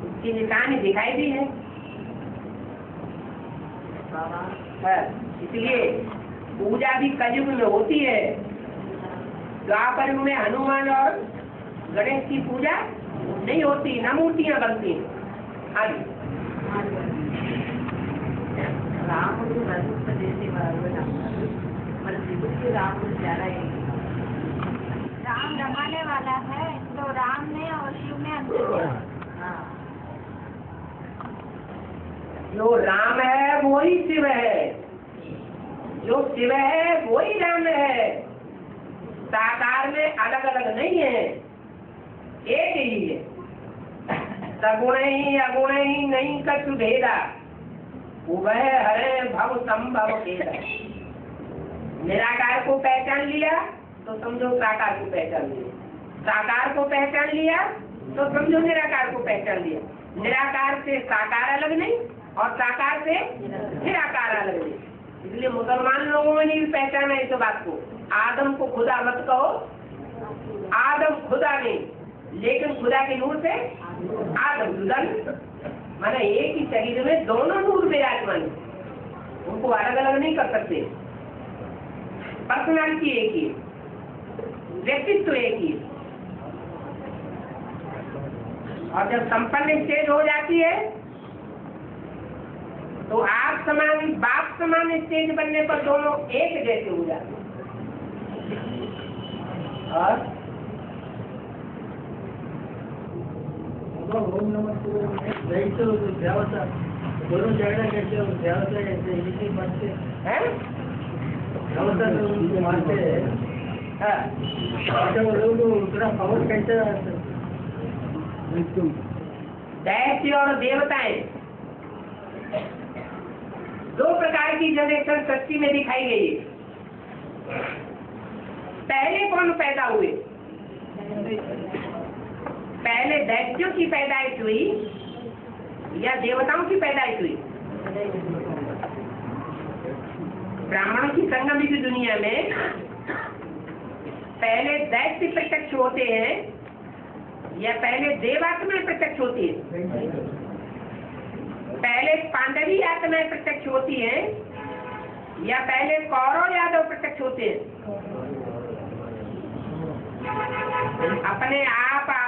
उसकी निशानी दिखाई दी है। इसलिए पूजा भी कलयुग में होती है। द्वापर युग में हनुमान और गणेश की पूजा नहीं होती, न मूर्तियां बनती हैं। राम रमाने वाला है तो राम ने और शिव ने अंतर किया। जो राम है वही शिव है, जो शिव है वही राम है। साकार में अलग अलग नहीं है, एक ही है। सगुण ही अगुण ही नहीं कछु भेदा, उभय हरे भव संभव भेदा। निराकार को पहचान लिया तो समझो साकार को पहचान लिया, साकार को पहचान लिया तो समझो निराकार को पहचान लिया। निराकार से साकार अलग नहीं और साकार से निराकार अलग नहीं। इसलिए मुसलमान लोगों ने भी पहचाना इस बात को। आदम को खुदा मत कहो, आदम खुदा नहीं, लेकिन खुदा के नूर से आदम जुदा नहीं। माने एक ही शरीर में दोनों नूर विराजमान, उनको अलग अलग नहीं कर सकते। पर्सनालिटी एक ही, व्यक्तित्व एक ही। और जब संपन्न स्टेज हो जाती है तो आप समान बाप समान स्टेज बनने पर दोनों एक जैसे हो जाते हैं। और ओम नमः शिवाय दैत्य देवता दोनों झगड़ा करते हैं, देवता कहते हैं, इसी बात से हैं? देवता तो उनको मारते हैं। हाँ। अच्छा, वो लोग उतना पावर कैसे आता है? दैत्य और देवताएं दो प्रकार की जनरेशन सृष्टि में दिखाई गई है। पहले कौन पैदा हुए? पहले दैत्यों की पैदाइश हुई या देवताओं की पैदाइश हुई? ब्राह्मणों की संगमित दुनिया में पहले दैत्य प्रत्यक्ष होते हैं या पहले देवात्माएं प्रत्यक्ष होती है? पहले पांडवी आत्माएं प्रत्यक्ष होती हैं या पहले कौरव यादव प्रत्यक्ष होते हैं?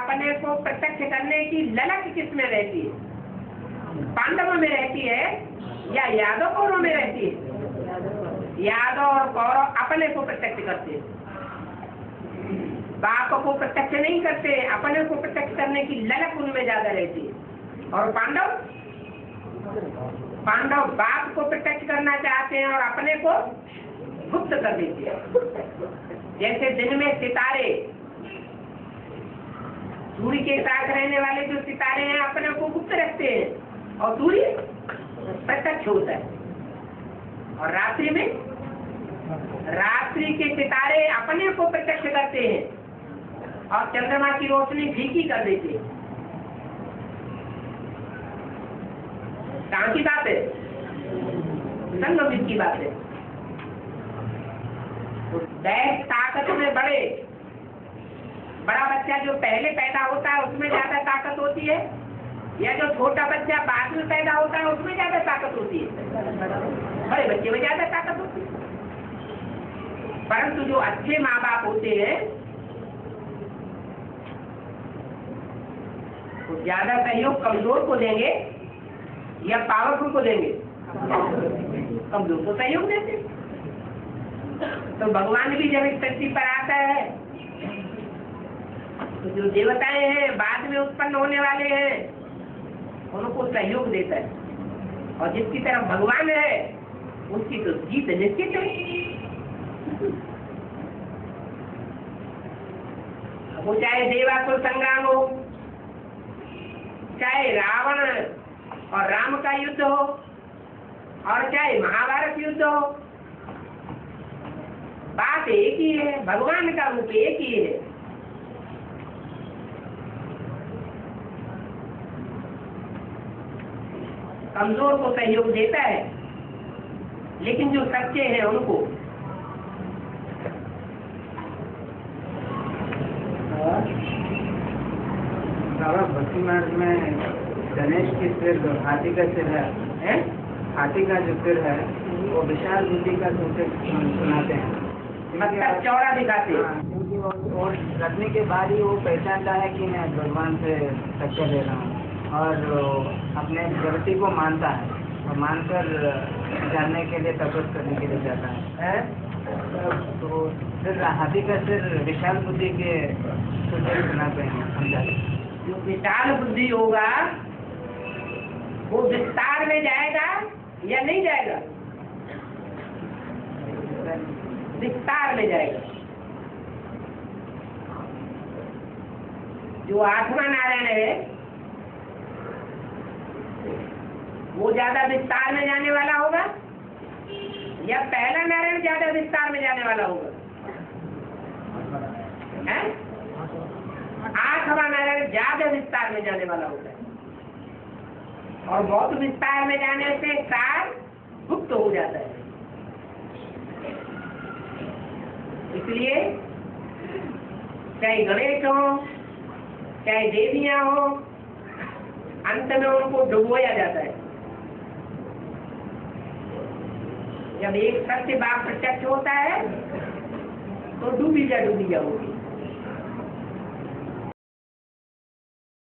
अपने को प्रत्यक्ष करने की ललक किसमें रहती है? पांडवों में रहती है या यादव कौरव में रहती है? यादव और कौरव अपने को प्रत्यक्ष करते हैं, बाप को प्रत्यक्ष नहीं करते, अपने को प्रत्यक्ष करने की ललक उनमें ज्यादा रहती है। और पांडव बाप को प्रत्यक्ष करना चाहते हैं और अपने को गुप्त कर देते हैं। जैसे दिन में सितारे, सूर्य के साथ रहने वाले जो सितारे हैं अपने को गुप्त रखते हैं और सूर्य प्रत्यक्ष होता है। और रात्रि में रात्रि के सितारे अपने को प्रत्यक्ष करते हैं और चंद्रमा की रोशनी फीकी कर देते हैं। कहाँ की बात है? संगमित की बात है। दैव ताकत में बड़ा बच्चा जो पहले पैदा होता है उसमें ज्यादा ताकत होती है या जो छोटा बच्चा बाद में पैदा होता है उसमें ज्यादा ताकत होती है? बड़े बच्चे में ज्यादा ताकत होती है। परंतु जो अच्छे माँ बाप होते हैं वो ज्यादा सहयोग कमजोर को देंगे या पावरफुल को देंगे? कमजोर को सहयोग देते। तो भगवान भी जब इस धरती पर आता है तो जो देवताएं हैं बाद में उत्पन्न होने वाले हैं उनको सहयोग देता है और जिसकी तरफ भगवान है उसकी तो जीत निश्चित है। वो चाहे देवासुर संग्राम हो, चाहे रावण और राम का युद्ध हो और चाहे महाभारत युद्ध हो, बात एक ही है, भगवान का रूप एक ही है। कमजोर को सहयोग देता है लेकिन जो सच्चे हैं उनको बाबा भक्ति मार्ग में गणेश की सिर हाथी का सिर है, हाथी का जो सिर है वो विशाल बुद्धि का सुनाते हैं, मतलब चौड़ा दिखाते हैं। क्योंकि वो रखने के बाद ही वो पहचानता है कि मैं भगवान से टक्कर ले रहा हूँ और अपने प्रगति को मानता है और मानकर जानने के लिए तपस्या करने के लिए जाता है। तो फिर हाथी का सिर विशाल बुद्धि के सुनाते हैं, समझाते। जो विशाल बुद्धि होगा वो विस्तार में जाएगा या नहीं जाएगा? विस्तार में जाएगा। जो आठवां नारायण है वो ज्यादा विस्तार में जाने वाला होगा या पहला नारायण ज्यादा विस्तार में जाने वाला होगा? आठवां नारायण ज्यादा विस्तार में जाने वाला होगा और बहुत विस्तार में जाने से सार गुप्त हो जाता है। इसलिए चाहे गणेश हो चाहे देवियां हो, अंत में उनको डुबोया जाता है। जब एक सत्य बाप प्रत्यक्ष होता है तो डूबी जा होगी।